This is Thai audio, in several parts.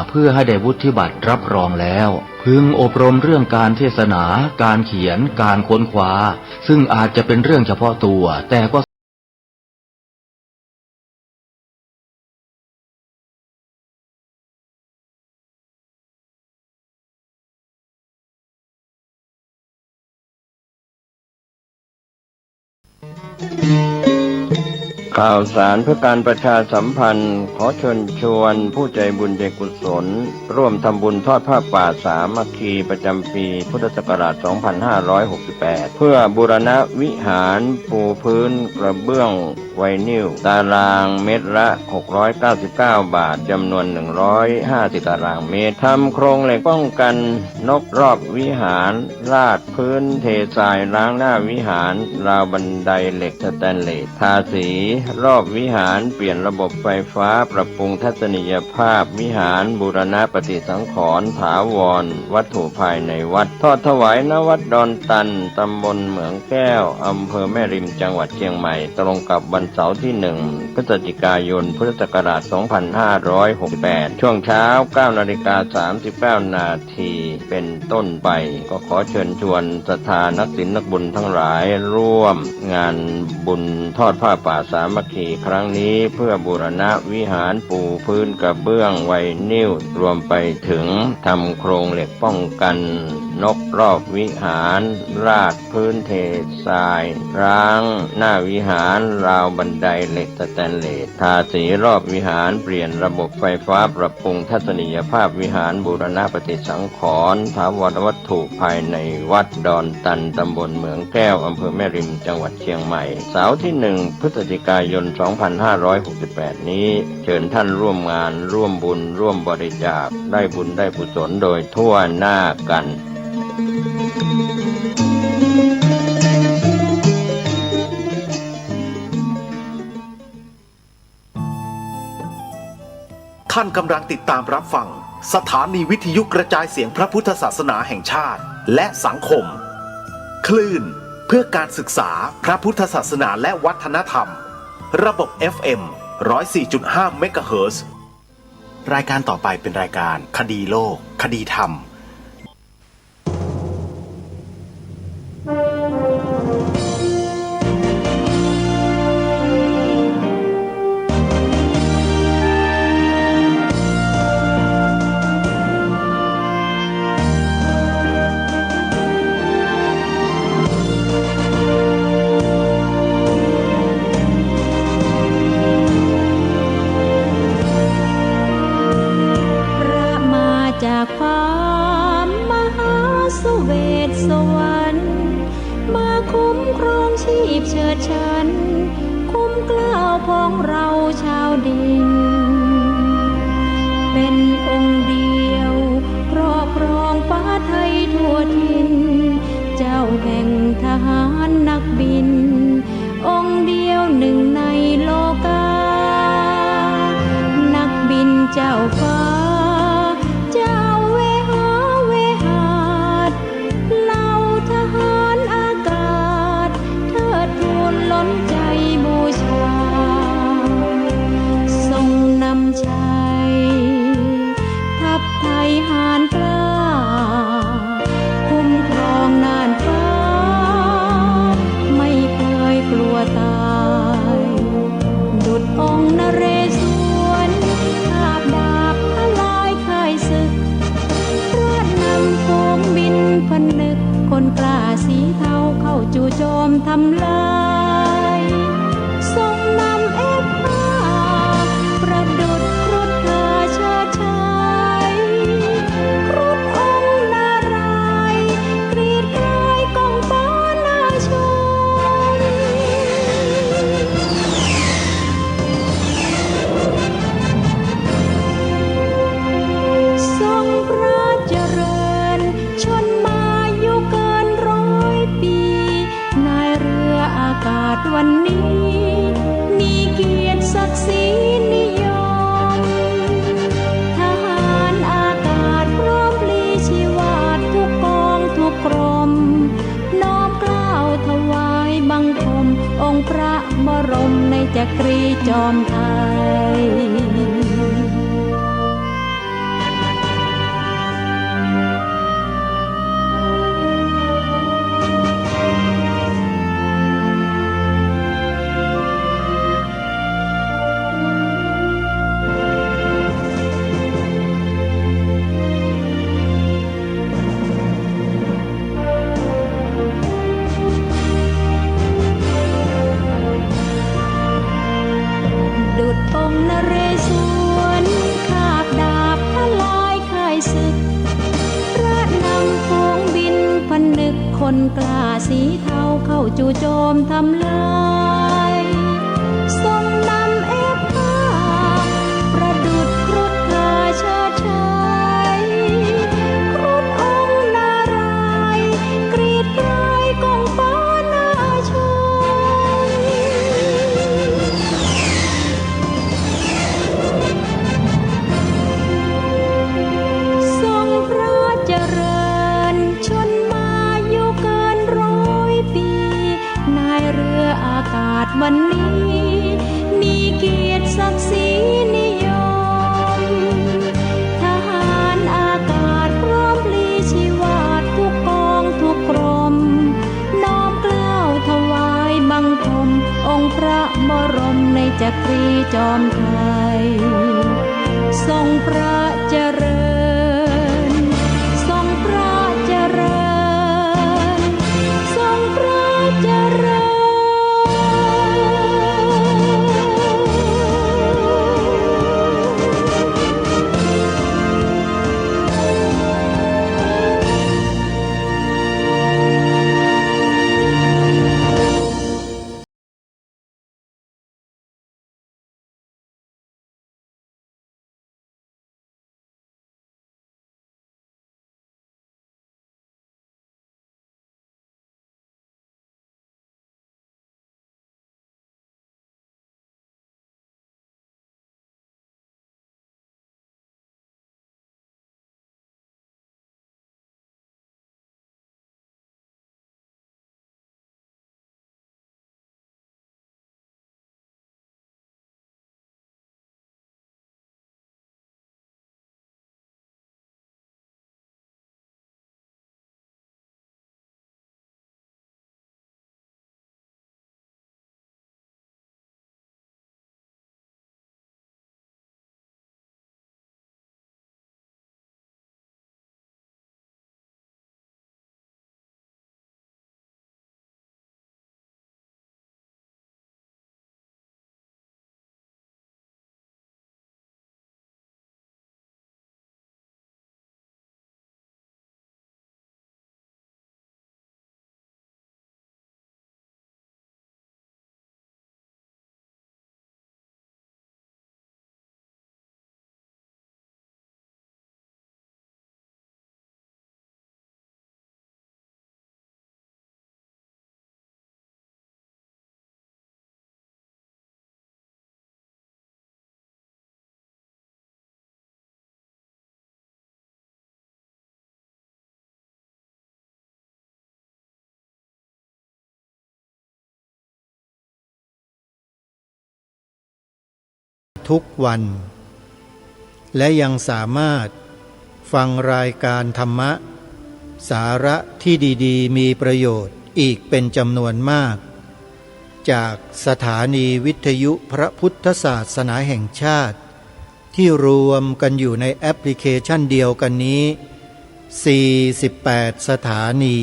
เพื่อให้ได้วุฒิบัตรรับรองแล้วพึงอบรมเรื่องการเทศนาการเขียนการค้นคว้าซึ่งอาจจะเป็นเรื่องเฉพาะตัวแต่ก็ข่าวสารเพื่อการประชาสัมพันธ์ขอเชิญชวนผู้ใจบุญใจกุศลร่วมทำบุญทอดผ้าป่าสามัคคีประจำปีพุทธศักราช 2568 เพื่อบูรณะวิหารปูพื้นกระเบื้องไวนิลตารางเมตรละ 699 บาทจำนวน 150 ตารางเมตรทำโครงเหล็กป้องกันนกรอบวิหารราดพื้นเททรายล้างหน้าวิหารราวบันไดเหล็กสแตนเลสทาสีรอบวิหารเปลี่ยนระบบไฟฟ้าปรับปรุงทัศนียภาพวิหารบูรณะปฏิสังขรณ์ถาวรวัตถุภายในวัดทอดถวายณวัดดอนตันตำบลเหมืองแก้วอำเภอแม่ริมจังหวัดเชียงใหม่ตรงกับวันเสาร์ที่1พฤศจิกายนพุทธศักราช 2568 ช่วงเช้า 9:39 นาทีเป็นต้นไปก็ขอเชิญชวนศรัทธานักศีลนักบุญทั้งหลายร่วมงานบุญทอดผ้าป่าสามัคคีครั้งนี้เพื่อบูรณะวิหารปูพื้นกระเบื้องไวนิลรวมไปถึงทำโครงเหล็กป้องกันนกรอบวิหารราดพื้นเททรายร้างหน้าวิหารราวบันไดเหล็กสแตนเลสทาสีรอบวิหารเปลี่ยนระบบไฟฟ้าปรับปรุงทัศนียภาพวิหารบูรณะปฏิสังขรณ์ถาวรวัตถุภายในวัดดอนตันตำบลเหมืองแก้วอำเภอแม่ริมจังหวัดเชียงใหม่เสาร์ที่1พฤศจิกายน 2568 นี้เชิญท่านร่วมงานร่วมบุญร่วมบริจาคได้บุญได้กุศลโดยทั่วหน้ากันท่านกำลังติดตามรับฟังสถานีวิทยุกระจายเสียงพระพุทธศาสนาแห่งชาติและสังคมคลื่นเพื่อการศึกษาพระพุทธศาสนาและวัฒนธรรมระบบ FM 104.5 เมกะเฮิรตซ์รายการต่อไปเป็นรายการคดีโลกคดีธรรมจากฟ้ามหาสเวทสวรรค์มาคุ้มครองชีพเชิดชันคุ้มเกล้าพ้องเราชาวดินเป็นองค์เดียวครอบครองฟ้าไทยทั่วทินเจ้าแห่งทหารนักบินองค์เดียวหนึ่งในโลกานักบินเจ้าฟ้าคนกล้าสีเทาเข้าจู่โจมทำลายทรงนำเอฟฟ้าประดุจครุฑกาชาติชัยครุฑองค์นารายณ์กรีดกรายกองฟ้านาชนทรงพระเจริญชนอากาศวันนี้มีเกียรติศักดิ์ศรีนิยมทหารอากาศพร้อมพลีชีวาทุกกองทุกกรมน้อมเกล้าถวายบังคมองค์พระบรมในจักรีจอมไทย คนกล้าสีเทาเข้าจู่โจมทำลายทรงนำเอกผ้าประดุจครุฑกาเชิดชายครุฑองค์นารายณ์กรีดกรายกองฟ้าหน้าชนทรงพระเจริญชนมาอยู่เกิน100 ปีนายเรืออากาศวันนี้มีเกียรติศักดิ์ศรีนิยมทหารอากาศพร้อมพลีชีวาทุกกองทุกกรมน้อมเกล้าถวายบังคมองค์พระบรมในจักรีจอมไทยทรงพระเจริญทรงพระเจริญทรงพระเจริญ ทุกวันและยังสามารถฟังรายการธรรมะสาระที่ดีๆมีประโยชน์อีกเป็นจำนวนมากจากสถานีวิทยุพระพุทธศาสนาแห่งชาติที่รวมกันอยู่ในแอปพลิเคชันเดียวกันนี้48สถานี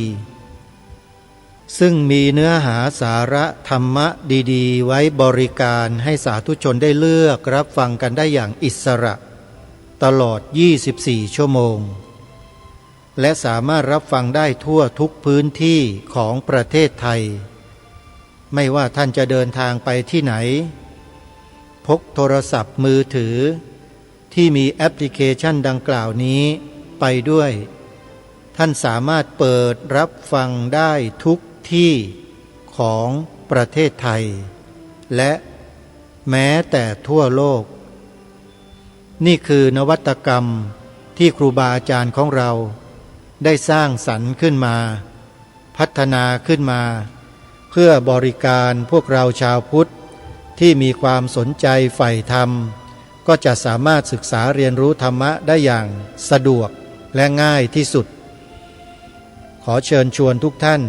ซึ่งมีเนื้อหาสาระธรรมะดีๆไว้บริการให้สาธุชนได้เลือกรับฟังกันได้อย่างอิสระตลอด24ชั่วโมงและสามารถรับฟังได้ทั่วทุกพื้นที่ของประเทศไทยไม่ว่าท่านจะเดินทางไปที่ไหนพกโทรศัพท์มือถือที่มีแอปพลิเคชันดังกล่าวนี้ไปด้วยท่านสามารถเปิดรับฟังได้ทุกที่ของประเทศไทยและแม้แต่ทั่วโลกนี่คือนวัตกรรมที่ครูบาอาจารย์ของเราได้สร้างสรรค์ขึ้นมาพัฒนาขึ้นมาเพื่อบริการพวกเราชาวพุทธที่มีความสนใจใฝ่ธรรมก็จะสามารถศึกษาเรียนรู้ธรรมะได้อย่างสะดวกและง่ายที่สุดขอเชิญชวนทุกท่าน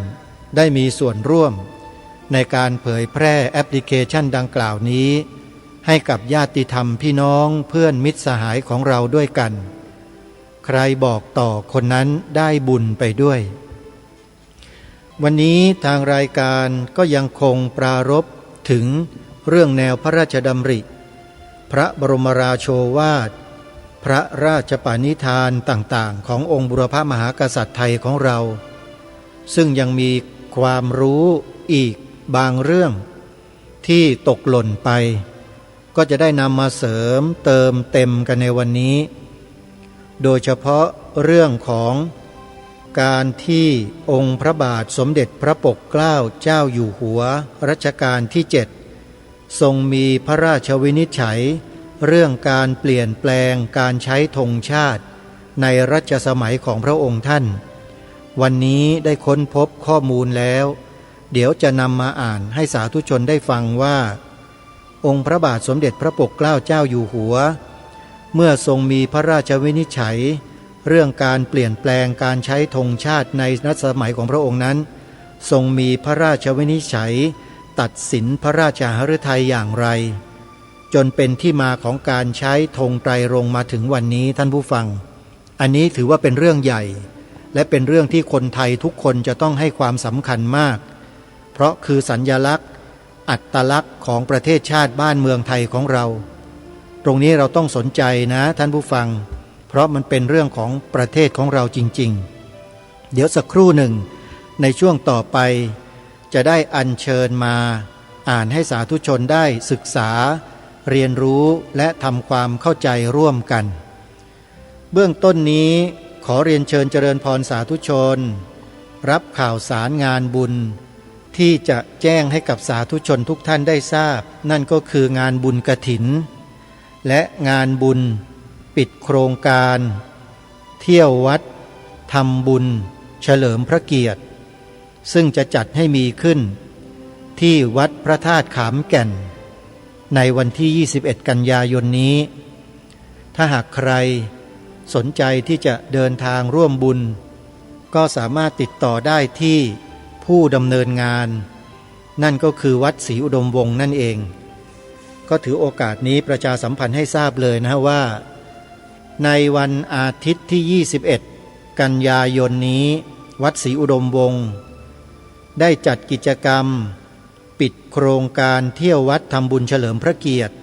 ได้มีส่วนร่วมในการเผยแพร่แอปพลิเคชันดังกล่าวนี้ให้กับญาติธรรมพี่น้องเพื่อนมิตรสหายของเราด้วยกันใครบอกต่อคนนั้นได้บุญไปด้วยวันนี้ทางรายการก็ยังคงปรารภถึงเรื่องแนวพระราชดำริพระบรมราโชวาทพระราชปณิธานต่างๆขององค์บุรพมหากษัตริย์ไทยของเรา ซึ่งยังมีความรู้อีกบางเรื่องที่ตกหล่นไปก็จะได้นำมาเสริมเติมเต็มกันในวันนี้โดยเฉพาะเรื่องของการที่องค์พระบาทสมเด็จพระปกเกล้าเจ้าอยู่หัวรัชกาลที่7ทรงมีพระราชวินิจฉัยเรื่องการเปลี่ยนแปลงการใช้ธงชาติในรัชสมัยของพระองค์ท่านวันนี้ได้ค้นพบข้อมูลแล้วเดี๋ยวจะนำมาอ่านให้สาธุชนได้ฟังว่าองค์พระบาทสมเด็จพระปกเกล้าเจ้าอยู่หัวเมื่อทรงมีพระราชวินิจฉัยเรื่องการเปลี่ยนแปลงการใช้ธงชาติในรัชสมัยของพระองค์นั้นทรงมีพระราชวินิจฉัยตัดสินพระราชหฤทัยอย่างไรจนเป็นที่มาของการใช้ธงไตรรงค์มาถึงวันนี้ท่านผู้ฟังอันนี้ถือว่าเป็นเรื่องใหญ่และเป็นเรื่องที่คนไทยทุกคนจะต้องให้ความสำคัญมากเพราะคือสัญลักษณ์อัตลักษณ์ของประเทศชาติบ้านเมืองไทยของเราตรงนี้เราต้องสนใจนะท่านผู้ฟังเพราะมันเป็นเรื่องของประเทศของเราจริงๆเดี๋ยวสักครู่หนึ่งในช่วงต่อไปจะได้อัญเชิญมาอ่านให้สาธุชนได้ศึกษาเรียนรู้และทำความเข้าใจร่วมกันเบื้องต้นนี้ขอเรียนเชิญเจริญพรสาธุชนรับข่าวสารงานบุญที่จะแจ้งให้กับสาธุชนทุกท่านได้ทราบนั่นก็คืองานบุญกฐินและงานบุญปิดโครงการเที่ยววัดทำบุญเฉลิมพระเกียรติซึ่งจะจัดให้มีขึ้นที่วัดพระธาตุขามแก่นในวันที่21กันยายนนี้ถ้าหากใครสนใจที่จะเดินทางร่วมบุญก็สามารถติดต่อได้ที่ผู้ดำเนินงานนั่นก็คือวัดศรีอุดมวงศ์นั่นเองก็ถือโอกาสนี้ประชาสัมพันธ์ให้ทราบเลยนะว่าในวันอาทิตย์ที่21กันยายนนี้วัดศรีอุดมวงศ์ได้จัดกิจกรรมปิดโครงการเที่ยววัดทำบุญเฉลิมพระเกียรติ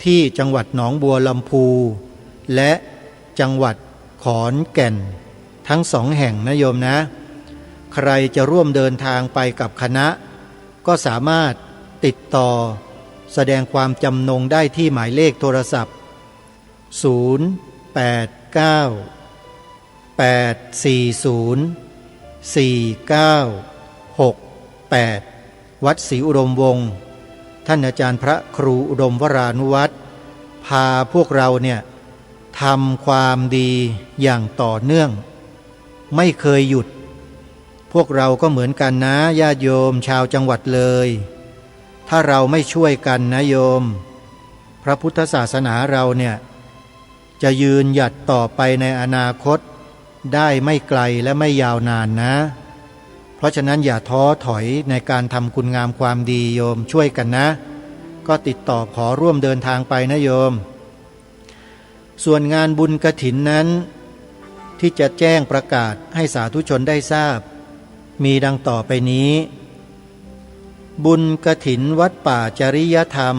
ที่จังหวัดหนองบัวลำพูและจังหวัดขอนแก่นทั้งสองแห่งนะโยมนะใครจะร่วมเดินทางไปกับคณะก็สามารถติดต่อแสดงความจำนงได้ที่หมายเลขโทรศัพท์089-840-4968วัดศรีอุดมวงศ์ท่านอาจารย์พระครูอุดมวรานุวัตรพาพวกเราเนี่ยทำความดีอย่างต่อเนื่องไม่เคยหยุดพวกเราก็เหมือนกันนะญาติโยมชาวจังหวัดเลยถ้าเราไม่ช่วยกันนะโยมพระพุทธศาสนาเราเนี่ยจะยืนหยัดต่อไปในอนาคตได้ไม่ไกลและไม่ยาวนานนะเพราะฉะนั้นอย่าท้อถอยในการทำคุณงามความดีโยมช่วยกันนะก็ติดต่อขอร่วมเดินทางไปนะโยมส่วนงานบุญกฐินนั้นที่จะแจ้งประกาศให้สาธุชนได้ทราบมีดังต่อไปนี้บุญกฐินวัดป่าจริยธรรม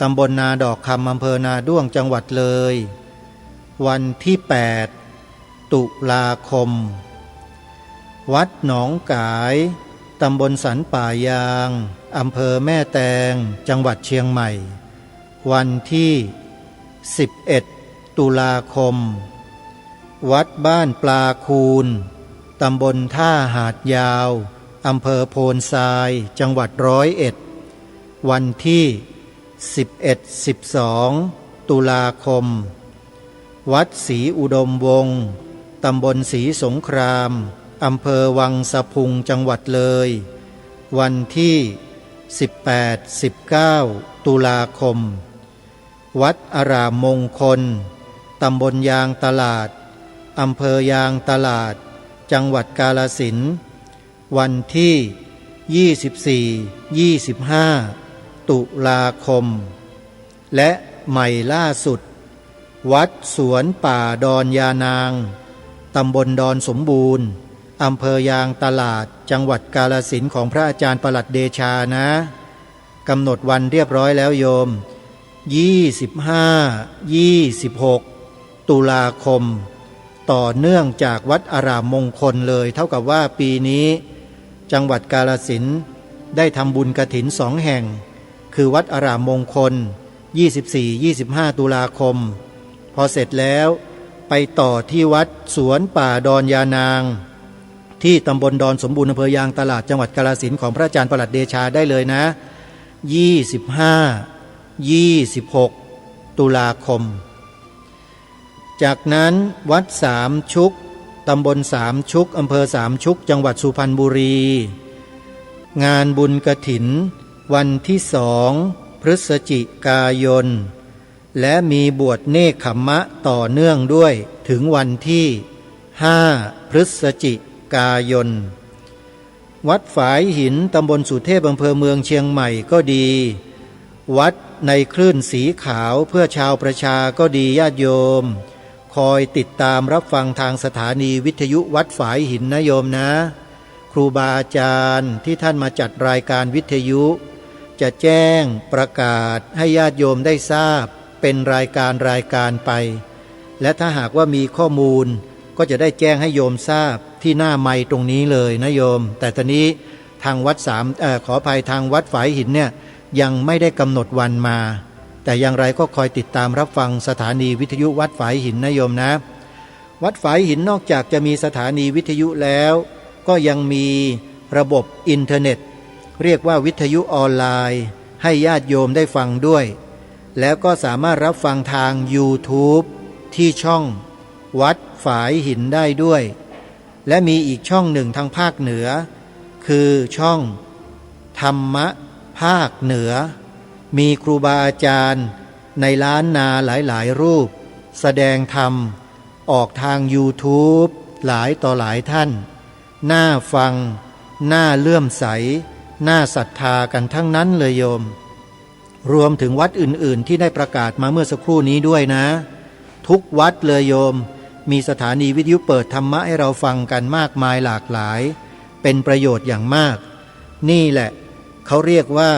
ตำบลนาดอกคำอำเภอนาด้วงจังหวัดเลยวันที่8ตุลาคมวัดหนองกายตำบลสันป่ายางอำเภอแม่แตงจังหวัดเชียงใหม่วันที่11ตุลาคมวัดบ้านปลาคูนตำบลท่าหาดยาวอำเภอโพนทรายจังหวัด101วันที่11-12ตุลาคมวัดศรีอุดมวงศ์ตำบลศรีสงครามอำเภอวังสะพุงจังหวัดเลยวันที่18-19ตุลาคมวัดอารามมงคลตำบลยางตลาดอำเภอยางตลาดจังหวัดกาฬสินธุ์วันที่24-25ตุลาคมและใหม่ล่าสุดวัดสวนป่าดอนยานางตำบลดอนสมบูรณ์อำเภอยางตลาดจังหวัดกาฬสินธุ์ของพระอาจารย์ปลัดเดชานะกำหนดวันเรียบร้อยแล้วโยม25-26ตุลาคม ต่อเนื่องจากวัดอารามมงคลเลยเท่ากับว่าปีนี้จังหวัดกาฬสินธุ์ได้ทำบุญกฐิน2 แห่งคือวัดอารามมงคล 24-25 ตุลาคมพอเสร็จแล้วไปต่อที่วัดสวนป่าดอนยานางที่ตำบลดอนสมบูรณ์อำเภอยางตลาดจังหวัดกาฬสินธุ์ของพระอาจารย์ประหลัดเดชาได้เลยนะ25-26 ตุลาคมจากนั้นวัดสามชุกตำบลสามชุกอำเภอสามชุกจังหวัดสุพรรณบุรีงานบุญกฐินวันที่2 พฤศจิกายนและมีบวชเนกขัมมะต่อเนื่องด้วยถึงวันที่5 พฤศจิกายนวัดฝายหินตำบลสุเทพอำเภอเมืองเชียงใหม่ก็ดีวัดในคลื่นสีขาวเพื่อชาวประชาก็ดีญาติโยมคอยติดตามรับฟังทางสถานีวิทยุวัดฝายหินนะโยมนะครูบาอาจารย์ที่ท่านมาจัดรายการวิทยุจะแจ้งประกาศให้ญาติโยมได้ทราบเป็นรายการไปและถ้าหากว่ามีข้อมูลก็จะได้แจ้งให้โยมทราบที่หน้าไมค์ตรงนี้เลยนะโยมแต่ตอนนี้ทางวัดขออภัยทางวัดฝายหินเนี่ยยังไม่ได้กำหนดวันมาแต่อย่างไรก็คอยติดตามรับฟังสถานีวิทยุวัดฝายหินนะโยมนะวัดฝายหินนอกจากจะมีสถานีวิทยุแล้วก็ยังมีระบบอินเทอร์เน็ตเรียกว่าวิทยุออนไลน์ให้ญาติโยมได้ฟังด้วยแล้วก็สามารถรับฟังทาง YouTube ที่ช่องวัดฝายหินได้ด้วยและมีอีกช่องหนึ่งทางภาคเหนือคือช่องธรรมะภาคเหนือมีครูบาอาจารย์ในล้านนาหลายรูปแสดงธรรมออกทาง YouTube หลายต่อหลายท่านน่าฟังน่าเลื่อมใสน่าศรัทธากันทั้งนั้นเลยโยมรวมถึงวัดอื่นๆที่ได้ประกาศมาเมื่อสักครู่นี้ด้วยนะทุกวัดเลยโยมมีสถานีวิทยุเปิดธรรมะให้เราฟังกันมากมายหลากหลายเป็นประโยชน์อย่างมากนี่แหละเขาเรียกว่า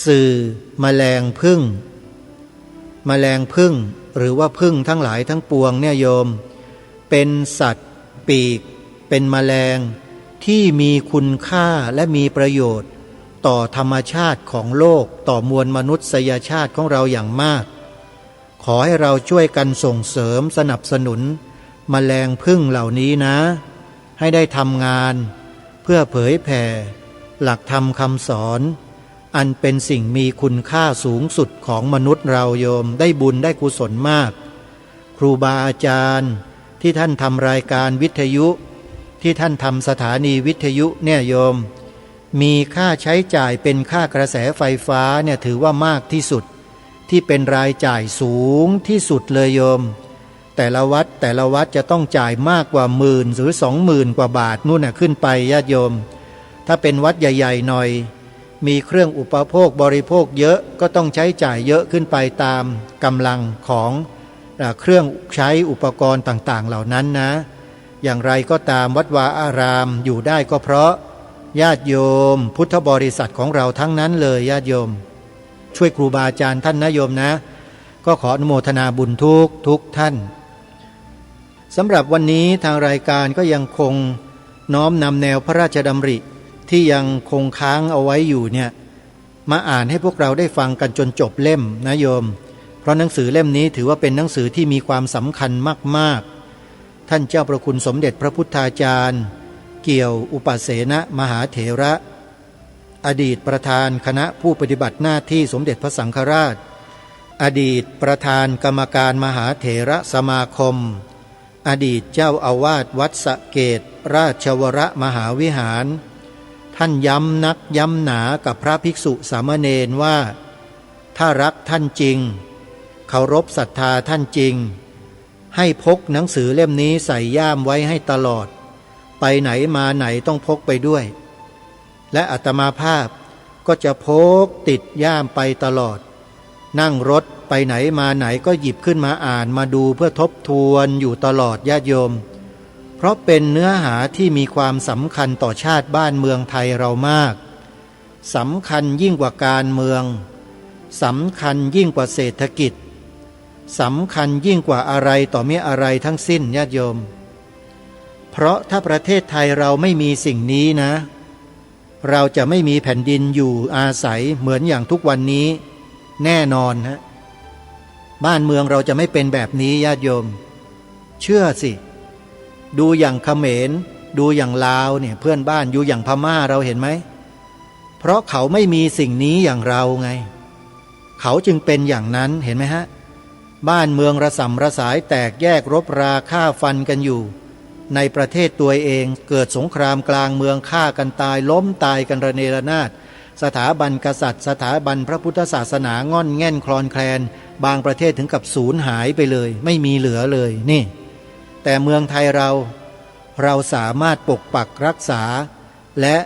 สื่อแมลงพึ่งหรือว่าพึ่งทั้งหลายทั้งปวงเนี่ยโยมเป็นสัตว์ปีกเป็นแมลงที่มีคุณค่าและมีประโยชน์ต่อธรรมชาติของโลกต่อมวลมนุษยชาติของเราอย่างมากขอให้เราช่วยกันส่งเสริมสนับสนุนแมลงพึ่งเหล่านี้นะให้ได้ทำงานเพื่อเผยแผ่หลักธรรมคำสอนอันเป็นสิ่งมีคุณค่าสูงสุดของมนุษย์เราโยมได้บุญได้กุศลมากครูบาอาจารย์ที่ท่านทำรายการวิทยุที่ท่านทำสถานีวิทยุเนี่ยโยมมีค่าใช้จ่ายเป็นค่ากระแสไฟฟ้าเนี่ยถือว่ามากที่สุดที่เป็นรายจ่ายสูงที่สุดเลยโยมแต่ละวัดจะต้องจ่ายมากกว่า10,000หรือ20,000 กว่าบาทนู่นน่ะขึ้นไปญาติโยมถ้าเป็นวัดใหญ่ๆหน่อยมีเครื่องอุปโภคบริโภคเยอะก็ต้องใช้จ่ายเยอะขึ้นไปตามกำลังของเครื่องใช้อุปกรณ์ต่างๆเหล่านั้นนะอย่างไรก็ตามวัดวาอารามอยู่ได้ก็เพราะญาติโยมพุทธบริษัทของเราทั้งนั้นเลยญาติโยมช่วยครูบาอาจารย์ท่านนะโยมนะก็ขออนุโมทนาบุญทุกท่านสำหรับวันนี้ทางรายการก็ยังคงน้อมนำแนวพระราชดำริที่ยังคงค้างเอาไว้อยู่เนี่ยมาอ่านให้พวกเราได้ฟังกันจนจบเล่มนะโยมเพราะหนังสือเล่มนี้ถือว่าเป็นหนังสือที่มีความสำคัญมากๆท่านเจ้าประคุณสมเด็จพระพุทธาจารย์เกี่ยวอุปเสนมหาเถระอดีตประธานคณะผู้ปฏิบัติหน้าที่สมเด็จพระสังฆราชอดีตประธานกรรมการมหาเถระสมาคมอดีตเจ้าอาวาสวัดสะเกษราชวรมหาวิหารท่านย้ำนักย้ำหนากับพระภิกษุสามเณรว่าถ้ารักท่านจริงเคารพศรัทธาท่านจริงให้พกหนังสือเล่มนี้ใส่ย่ามไว้ให้ตลอดไปไหนมาไหนต้องพกไปด้วยและอาตมาภาพก็จะพกติดย่ามไปตลอดนั่งรถไปไหนมาไหนก็หยิบขึ้นมาอ่านมาดูเพื่อทบทวนอยู่ตลอดญาติโยมเพราะเป็นเนื้อหาที่มีความสำคัญต่อชาติบ้านเมืองไทยเรามากสำคัญยิ่งกว่าการเมืองสำคัญยิ่งกว่าเศรษฐกิจ สำคัญยิ่งกว่าอะไรต่อเมื่ออะไรทั้งสิ้นญาติโยมเพราะถ้าประเทศไทยเราไม่มีสิ่งนี้นะเราจะไม่มีแผ่นดินอยู่อาศัยเหมือนอย่างทุกวันนี้แน่นอนฮะบ้านเมืองเราจะไม่เป็นแบบนี้ญาติโยมเชื่อสิดูอย่างเขมรดูอย่างลาวเนี่ยเพื่อนบ้านอยู่อย่างพม่าเราเห็นไหมเพราะเขาไม่มีสิ่งนี้อย่างเราไงเขาจึงเป็นอย่างนั้นเห็นไหมฮะบ้านเมืองระส่ำระสายแตกแยกรบราฆ่าฟันกันอยู่ในประเทศตัวเองเกิดสงครามกลางเมืองฆ่ากันตายล้มตายกันระเนระนาดสถาบันกษัตริย์สถาบันพระพุทธศาสนาง่อนแง่นคลอนแคลนบางประเทศถึงกับสูญหายไปเลยไม่มีเหลือเลยนี่แต่เมืองไทยเราสามารถปกปักรักษาและ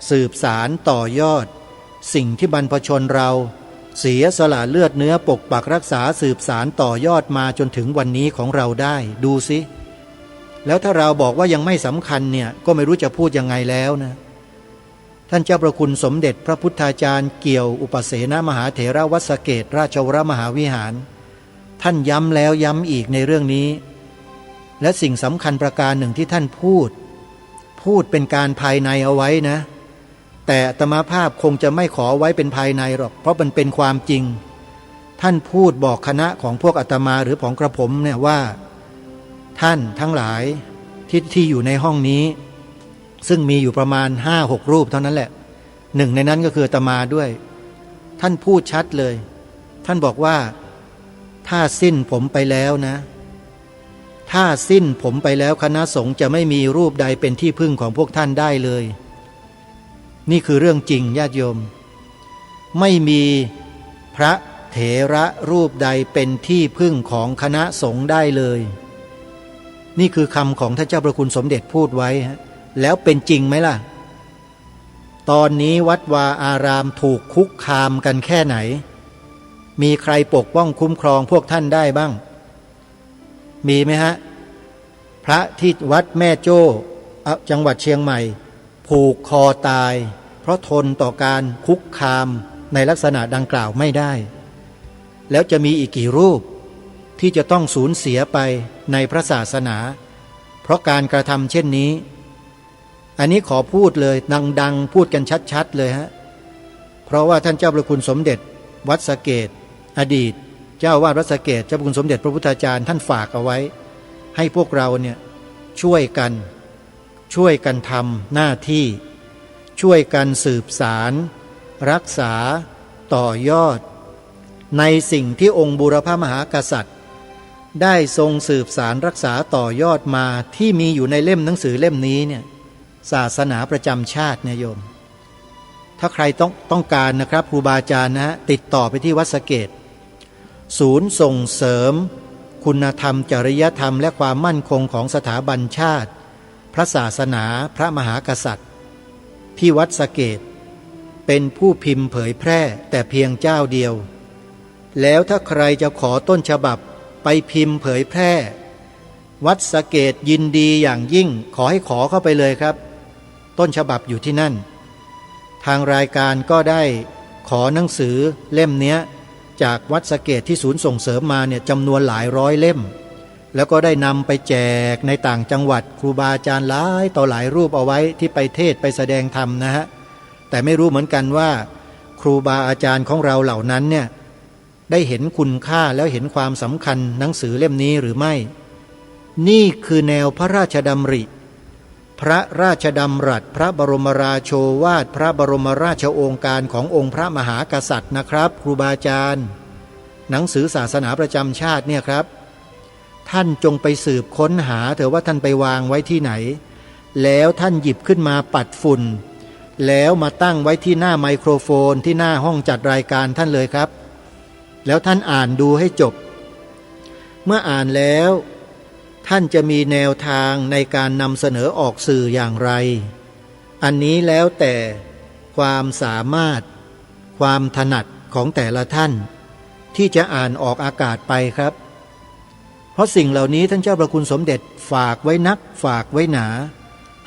สืบสารต่อยอดสิ่งที่บรรพชนเราเสียสละเลือดเนื้อปกปักรักษาสืบสารต่อยอดมาจนถึงวันนี้ของเราได้ดูสิแล้วถ้าเราบอกว่ายังไม่สำคัญเนี่ยก็ไม่รู้จะพูดยังไงแล้วนะท่านเจ้าประคุณสมเด็จพระพุทธาจารย์เกี่ยวอุปเสนมหาเถรวัดสะเกษราชวรมหาวิหารท่านย้ำแล้วย้ำอีกในเรื่องนี้และสิ่งสำคัญประการหนึ่งที่ท่านพูดเป็นการภายในเอาไว้นะแต่อาตมาภาพคงจะไม่ขอไว้เป็นภายในหรอกเพราะมันเป็นความจริงท่านพูดบอกคณะของพวกอาตมาหรือของกระผมเนี่ยว่าท่านทั้งหลายที่อยู่ในห้องนี้ซึ่งมีอยู่ประมาณ 5-6 รูปเท่านั้นแหละหนึ่งในนั้นก็คืออาตมาด้วยท่านพูดชัดเลยท่านบอกว่าถ้าสิ้นผมไปแล้วนะถ้าสิ้นผมไปแล้วคณะสงฆ์จะไม่มีรูปใดเป็นที่พึ่งของพวกท่านได้เลยนี่คือเรื่องจริงญาติโยมไม่มีพระเถระรูปใดเป็นที่พึ่งของคณะสงฆ์ได้เลยนี่คือคำของท่านเจ้าพระคุณสมเด็จพูดไว้ฮะแล้วเป็นจริงไหมล่ะตอนนี้วัดวาอารามถูกคุกคามกันแค่ไหนมีใครปกป้องคุ้มครองพวกท่านได้บ้างมีไหมฮะพระที่วัดแม่โจ้จังหวัดเชียงใหม่ผูกคอตายเพราะทนต่อการคุกคามในลักษณะดังกล่าวไม่ได้แล้วจะมีอีกกี่รูปที่จะต้องสูญเสียไปในพระศาสนาเพราะการกระทำเช่นนี้อันนี้ขอพูดเลยดังๆพูดกันชัดๆเลยฮะเพราะว่าท่านเจ้าพระคุณสมเด็จวัดสะเกษอดีตเจ้าวาดวัดสะเกษเจ้าพระคุณสมเด็จพระพุทธาจารย์ท่านฝากเอาไว้ให้พวกเราเนี่ยช่วยกันทำหน้าที่ช่วยกันสืบสารรักษาต่อยอดในสิ่งที่องค์บูรพมหากษัตริย์ได้ทรงสืบสารรักษาต่อยอดมาที่มีอยู่ในเล่มหนังสือเล่มนี้เนี่ยศาสนาประจำชาติเนี่ยโยมถ้าใครต้องการนะครับครูบาอาจารย์นะฮะติดต่อไปที่วัดสะเกษศูนย์ส่งเสริมคุณธรรมจริยธรรมและความมั่นคงของสถาบันชาติพระศาสนาพระมหากษัตริย์ที่วัดสะเกษเป็นผู้พิมพ์เผยแพร่แต่เพียงเจ้าเดียวแล้วถ้าใครจะขอต้นฉบับไปพิมพ์เผยแพร่วัดสะเกษยินดีอย่างยิ่งขอให้ขอเข้าไปเลยครับต้นฉบับอยู่ที่นั่นทางรายการก็ได้ขอหนังสือเล่มนี้จากวัดสะเกษที่ศูนย์ส่งเสริมมาเนี่ยจำนวนหลายร้อยเล่มแล้วก็ได้นำไปแจกในต่างจังหวัดครูบาอาจารย์หลายต่อหลายรูปเอาไว้ที่ไปเทศไปแสดงธรรมนะฮะแต่ไม่รู้เหมือนกันว่าครูบาอาจารย์ของเราเหล่านั้นเนี่ยได้เห็นคุณค่าแล้วเห็นความสำคัญหนังสือเล่มนี้หรือไม่นี่คือแนวพระราชดำริพระราชดำรัสพระบรมราโชวาทพระบรมราชโองการขององค์พระมหากษัตริย์นะครับครูบาอาจารย์หนังสือศาสนาประจำชาติเนี่ยครับท่านจงไปสืบค้นหาเถอะว่าท่านไปวางไว้ที่ไหนแล้วท่านหยิบขึ้นมาปัดฝุ่นแล้วมาตั้งไว้ที่หน้าไมโครโฟนที่หน้าห้องจัดรายการท่านเลยครับแล้วท่านอ่านดูให้จบเมื่ออ่านแล้วท่านจะมีแนวทางในการนำเสนอออกสื่ออย่างไรอันนี้แล้วแต่ความสามารถความถนัดของแต่ละท่านที่จะอ่านออกอากาศไปครับเพราะสิ่งเหล่านี้ท่านเจ้าพระคุณสมเด็จฝากไว้นักฝากไว้หนา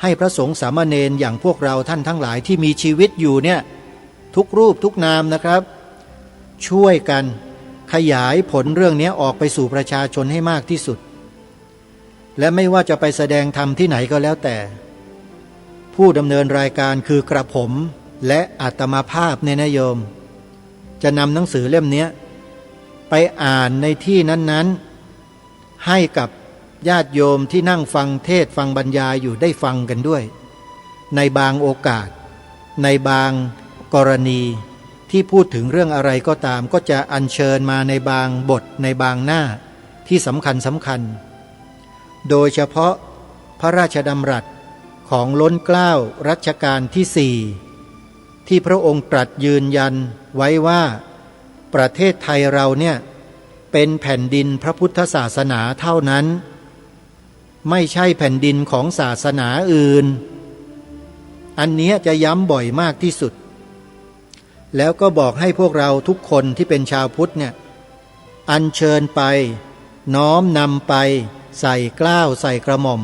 ให้พระสงฆ์สามเณรอย่างพวกเราท่านทั้งหลายที่มีชีวิตอยู่เนี่ยทุกรูปทุกนามนะครับช่วยกัน ขยายผลเรื่องนี้ออกไปสู่ประชาชนให้มากที่สุดและไม่ว่าจะไปแสดงธรรมที่ไหนก็แล้วแต่ผู้ดำเนินรายการคือกระผมและอาตมาภาพเนี่ยนะโยมจะนำหนังสือเล่มนี้ไปอ่านในที่นั้นๆให้กับญาติโยมที่นั่งฟังเทศฟังบรรยายอยู่ได้ฟังกันด้วยในบางโอกาสในบางกรณีที่พูดถึงเรื่องอะไรก็ตามก็จะอัญเชิญมาในบางบทในบางหน้าที่สำคัญโดยเฉพาะพระราชดำรัสของล้นเกล้ารัชกาลที่ 4ที่พระองค์ตรัสยืนยันไว้ว่าประเทศไทยเราเนี่ยเป็นแผ่นดินพระพุทธศาสนาเท่านั้นไม่ใช่แผ่นดินของศาสนาอื่นอันนี้จะย้ำบ่อยมากที่สุดแล้วก็บอกให้พวกเราทุกคนที่เป็นชาวพุทธเนี่ยอัญเชิญไปน้อมนำไปใส่เกล้าใส่กระหม่อม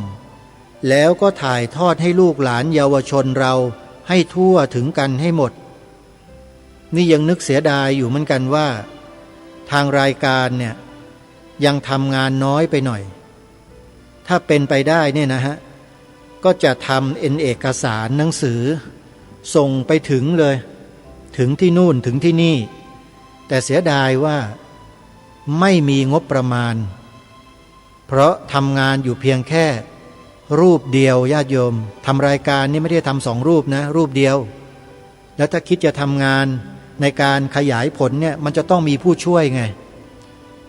แล้วก็ถ่ายทอดให้ลูกหลานเยาวชนเราให้ทั่วถึงกันให้หมดนี่ยังนึกเสียดายอยู่เหมือนกันว่าทางรายการเนี่ยยังทำงานน้อยไปหน่อยถ้าเป็นไปได้เนี่ยนะฮะก็จะทำเอกสารหนังสือส่งไปถึงเลยถึงที่นู่นถึงที่นี่แต่เสียดายว่าไม่มีงบประมาณเพราะทำงานอยู่เพียงแค่รูปเดียวญาติโยมทำรายการนี่ไม่ได้ทำ2 รูปนะรูปเดียวแล้วถ้าคิดจะทำงานในการขยายผลเนี่ยมันจะต้องมีผู้ช่วยไง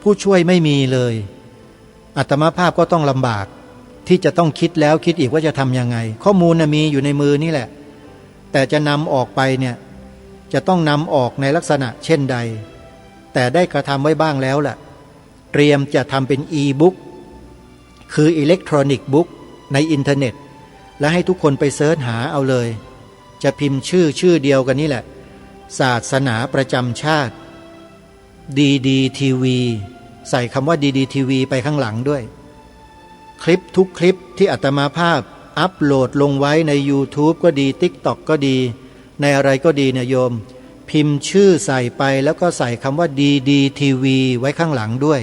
ผู้ช่วยไม่มีเลยอาตมาภาพก็ต้องลำบากที่จะต้องคิดแล้วคิดอีกว่าจะทำยังไงข้อมูลมีอยู่ในมือนี่แหละแต่จะนำออกไปเนี่ยจะต้องนำออกในลักษณะเช่นใดแต่ได้กระทำไว้บ้างแล้วล่ะเตรียมจะทำเป็นอีบุ๊กคืออิเล็กทรอนิกส์บุ๊กในอินเทอร์เน็ตและให้ทุกคนไปเสิร์ชหาเอาเลยจะพิมพ์ชื่อเดียวกันนี่แหละศาสนาประจำชาติดีทีวีใส่คำว่าดีทีวีไปข้างหลังด้วยคลิปทุกคลิปที่อาตมาภาพอัปโหลดลงไว้ใน YouTube ก็ดี TikTok ก็ดีในอะไรก็ดีเนี่ยโยมพิมพ์ชื่อใส่ไปแล้วก็ใส่คำว่าดีทีวีไว้ข้างหลังด้วย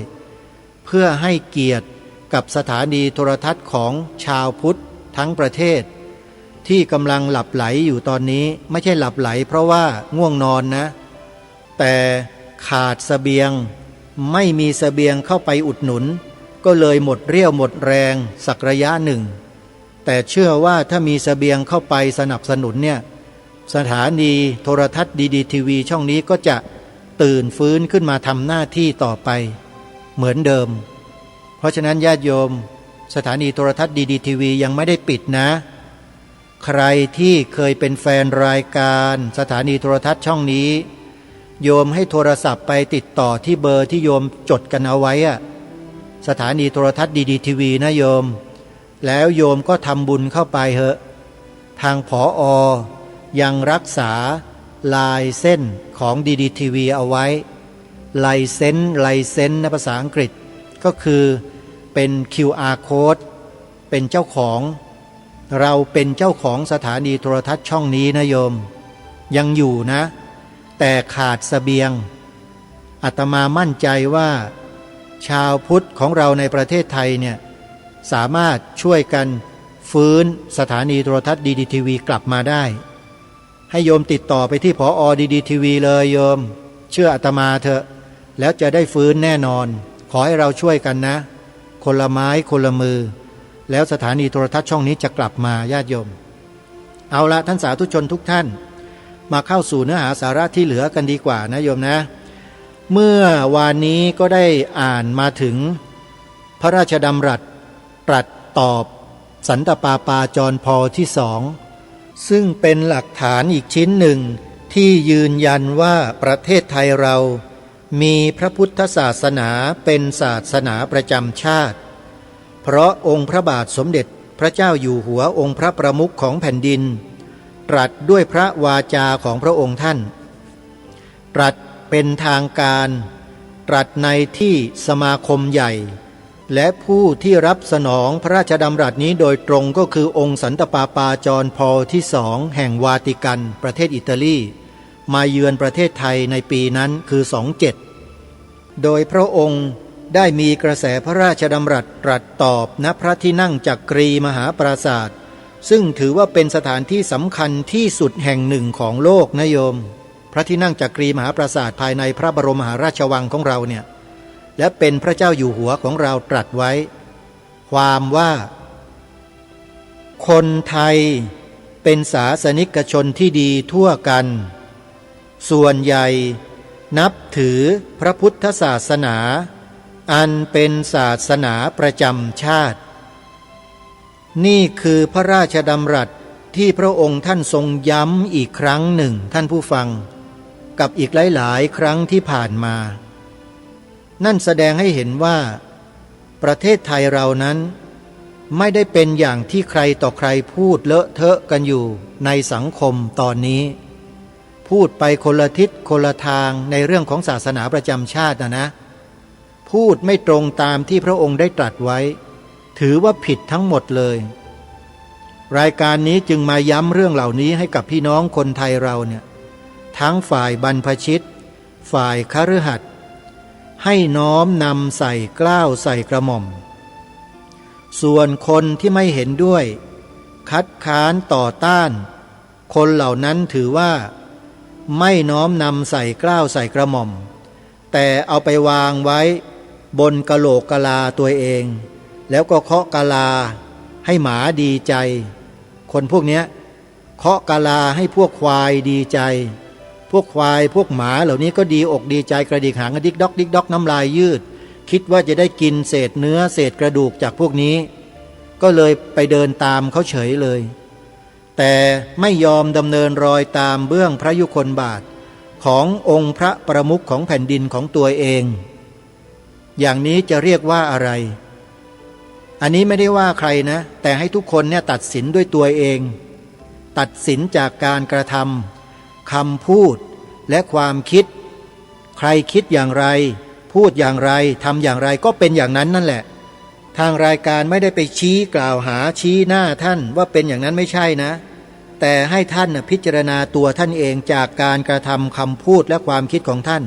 เพื่อให้เกียรติกับสถานีโทรทัศน์ของชาวพุทธทั้งประเทศที่กำลังหลับไหลอยู่ตอนนี้ไม่ใช่หลับไหลเพราะว่าง่วงนอนนะแต่ขาดเสบียงไม่มีเสบียงเข้าไปอุดหนุนก็เลยหมดเรี่ยวหมดแรงสักระยะหนึ่งแต่เชื่อว่าถ้ามีเสบียงเข้าไปสนับสนุนเนี่ยสถานีโทรทัศน์ดีทีวีช่องนี้ก็จะตื่นฟื้นขึ้นมาทำหน้าที่ต่อไปเหมือนเดิมเพราะฉะนั้นญาติโยมสถานีโทรทัศน์ดีทีวียังไม่ได้ปิดนะใครที่เคยเป็นแฟนรายการสถานีโทรทัศน์ช่องนี้โยมให้โทรศัพท์ไปติดต่อที่เบอร์ที่โยมจดกันเอาไว้อะสถานีโทรทัศน์ดีทีวีนะโยมแล้วโยมก็ทำบุญเข้าไปเหอะทางผอ.ยังรักษาลายเส้นของดีทีวีเอาไว้ลายเส้นในภาษาอังกฤษก็คือเป็น QR code เป็นเจ้าของเราเป็นเจ้าของสถานีโทรทัศน์ช่องนี้นะโยมยังอยู่นะแต่ขาดเสบียงอาตมามั่นใจว่าชาวพุทธของเราในประเทศไทยเนี่ยสามารถช่วยกันฟื้นสถานีโทรทัศน์ดีทีวีกลับมาได้ให้โยมติดต่อไปที่ผอ.ดีทีวีเลยโยมเชื่ออาตมาเถอะแล้วจะได้ฟื้นแน่นอนขอให้เราช่วยกันนะคนละไม้คนละมือแล้วสถานีโทรทัศน์ช่องนี้จะกลับมาญาติโยมเอาละท่านสาธุชนทุกท่านมาเข้าสู่เนื้อหาสาระที่เหลือกันดีกว่านะโยมนะเมื่อวานนี้ก็ได้อ่านมาถึงพระราชดำรัสตรัสตอบสันตปาปาจรพที่2ซึ่งเป็นหลักฐานอีกชิ้นหนึ่งที่ยืนยันว่าประเทศไทยเรามีพระพุทธศาสนาเป็นศาสนาประจำชาติเพราะองค์พระบาทสมเด็จพระเจ้าอยู่หัวองค์พระประมุขของแผ่นดินตรัสด้วยพระวาจาของพระองค์ท่านตรัสเป็นทางการตรัสในที่สมาคมใหญ่และผู้ที่รับสนองพระราชดำรัสนี้โดยตรงก็คือองค์สันตปาปาจรพที่2แห่งวาติกันประเทศอิตาลีมาเยือนประเทศไทยในปีนั้นคือ27 โดยพระองค์ได้มีกระแสพระราชดำรัสตรัสตอบณพระที่นั่งจักรีมหาปราสาทซึ่งถือว่าเป็นสถานที่สำคัญที่สุดแห่งหนึ่งของโลกนะโยมพระที่นั่งจักรีมหาปราสาทภายในพระบรมมหาราชวังของเราเนี่ยและเป็นพระเจ้าอยู่หัวของเราตรัสไว้ความว่าคนไทยเป็นศาสนิกชนที่ดีทั่วกันส่วนใหญ่นับถือพระพุทธศาสนาอันเป็นศาสนาประจำชาตินี่คือพระราชดำรัสที่พระองค์ท่านทรงย้ำอีกครั้งหนึ่งท่านผู้ฟังกับอีกหลายๆครั้งที่ผ่านมานั่นแสดงให้เห็นว่าประเทศไทยเรานั้นไม่ได้เป็นอย่างที่ใครต่อใครพูดเลอะเทอะกันอยู่ในสังคมตอนนี้พูดไปคนละทิศคนละทางในเรื่องของศาสนาประจำชาตินะพูดไม่ตรงตามที่พระองค์ได้ตรัสไว้ถือว่าผิดทั้งหมดเลยรายการนี้จึงมาย้ำเรื่องเหล่านี้ให้กับพี่น้องคนไทยเราเนี่ยทั้งฝ่ายบรรพชิตฝ่ายคฤหัสถ์ให้น้อมนำใส่เกล้าใส่กระหม่อมส่วนคนที่ไม่เห็นด้วยคัดค้านต่อต้านคนเหล่านั้นถือว่าไม่น้อมนำใส่เกล้าใส่กระหม่อมแต่เอาไปวางไว้บนกะโหลกกะลาตัวเองแล้วก็เคาะกะลาให้หมาดีใจคนพวกเนี้ยเคาะกะลาให้พวกควายดีใจพวกควายพวกหมาเหล่านี้ก็ดีอกดีใจกระดิกหางกระดิกด็อกน้ำลายยืดคิดว่าจะได้กินเศษเนื้อเศษกระดูกจากพวกนี้ก็เลยไปเดินตามเขาเฉยเลยแต่ไม่ยอมดำเนินรอยตามเบื้องพระยุคลบาทขององค์พระประมุขของแผ่นดินของตัวเองอย่างนี้จะเรียกว่าอะไรอันนี้ไม่ได้ว่าใครนะแต่ให้ทุกคนเนี่ยตัดสินด้วยตัวเองตัดสินจากการกระทำคำพูดและความคิดใครคิดอย่างไรพูดอย่างไรทำอย่างไรก็เป็นอย่างนั้นนั่นแหละทางรายการไม่ได้ไปชี้กล่าวหาชี้หน้าท่านว่าเป็นอย่างนั้นไม่ใช่นะแต่ให้ท่านพิจารณาตัวท่านเองจากการกระทำคำพูดและความคิดของท่าน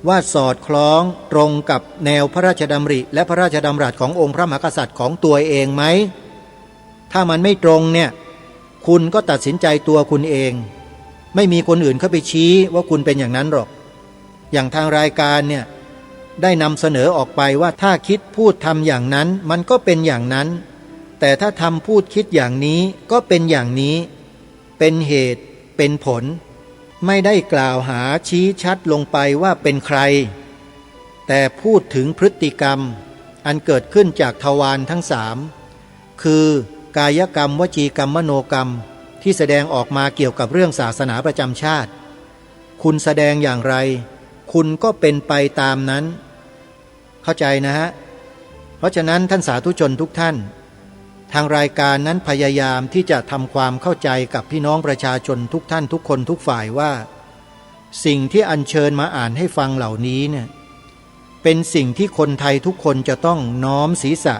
ว่าสอดคล้องตรงกับแนวพระราชดำริและพระราชดำรัสขององค์พระมหากษัตริย์ของตัวเองไหมถ้ามันไม่ตรงเนี่ยคุณก็ตัดสินใจตัวคุณเองไม่มีคนอื่นเข้าไปชี้ว่าคุณเป็นอย่างนั้นหรอกอย่างทางรายการเนี่ยได้นำเสนอออกไปว่าถ้าคิดพูดทำอย่างนั้นมันก็เป็นอย่างนั้นแต่ถ้าทำพูดคิดอย่างนี้ก็เป็นอย่างนี้เป็นเหตุเป็นผลไม่ได้กล่าวหาชี้ชัดลงไปว่าเป็นใครแต่พูดถึงพฤติกรรมอันเกิดขึ้นจากทวารทั้งสามคือกายกรรมวจีกรรมมโนกรรมที่แสดงออกมาเกี่ยวกับเรื่องศาสนาประจำชาติคุณแสดงอย่างไรคุณก็เป็นไปตามนั้นเข้าใจนะฮะเพราะฉะนั้นท่านสาธุชนทุกท่านทางรายการนั้นพยายามที่จะทำความเข้าใจกับพี่น้องประชาชนทุกท่านทุกคนทุกฝ่ายว่าสิ่งที่อัญเชิญมาอ่านให้ฟังเหล่านี้เนี่ยเป็นสิ่งที่คนไทยทุกคนจะต้องน้อมศีรษะ